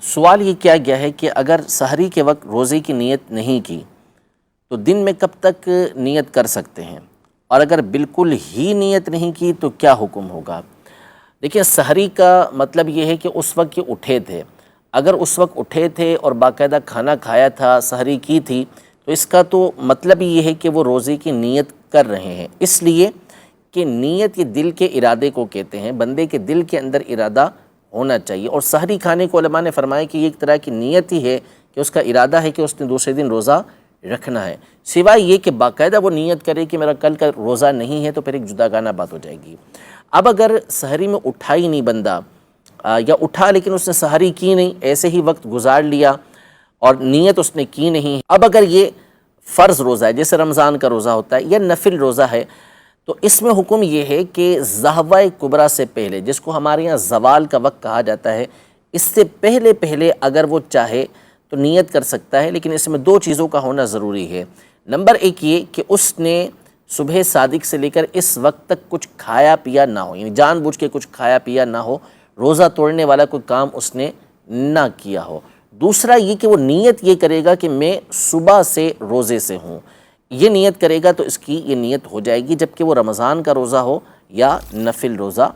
سوال یہ کیا گیا ہے کہ اگر سحری کے وقت روزے کی نیت نہیں کی تو دن میں کب تک نیت کر سکتے ہیں، اور اگر بالکل ہی نیت نہیں کی تو کیا حکم ہوگا؟ دیکھیں، سحری کا مطلب یہ ہے کہ اس وقت یہ اٹھے تھے، اگر اس وقت اٹھے تھے اور باقاعدہ کھانا کھایا تھا، سحری کی تھی، تو اس کا تو مطلب یہ ہے کہ وہ روزے کی نیت کر رہے ہیں، اس لیے کہ نیت یہ دل کے ارادے کو کہتے ہیں، بندے کے دل کے اندر ارادہ ہونا چاہیے۔ اور سحری کھانے کو علماء نے فرمایا کہ یہ ایک طرح کی نیت ہی ہے کہ اس کا ارادہ ہے کہ اس نے دوسرے دن روزہ رکھنا ہے، سوائے یہ کہ باقاعدہ وہ نیت کرے کہ میرا کل کا روزہ نہیں ہے، تو پھر ایک جداگانہ بات ہو جائے گی۔ اب اگر سحری میں اٹھا ہی نہیں بندہ، یا اٹھا لیکن اس نے سحری کی نہیں، ایسے ہی وقت گزار لیا اور نیت اس نے کی نہیں، اب اگر یہ فرض روزہ ہے جیسے رمضان کا روزہ ہوتا ہے یا نفل روزہ ہے، تو اس میں حکم یہ ہے کہ ضحوہ کبریٰ سے پہلے، جس کو ہمارے یہاں زوال کا وقت کہا جاتا ہے، اس سے پہلے اگر وہ چاہے تو نیت کر سکتا ہے، لیکن اس میں دو چیزوں کا ہونا ضروری ہے۔ نمبر ایک یہ کہ اس نے صبح صادق سے لے کر اس وقت تک کچھ کھایا پیا نہ ہو، یعنی جان بوجھ کے کچھ کھایا پیا نہ ہو، روزہ توڑنے والا کوئی کام اس نے نہ کیا ہو۔ دوسرا یہ کہ وہ نیت یہ کرے گا کہ میں صبح سے روزے سے ہوں، یہ نیت کرے گا تو اس کی یہ نیت ہو جائے گی، جبکہ وہ رمضان کا روزہ ہو یا نفل روزہ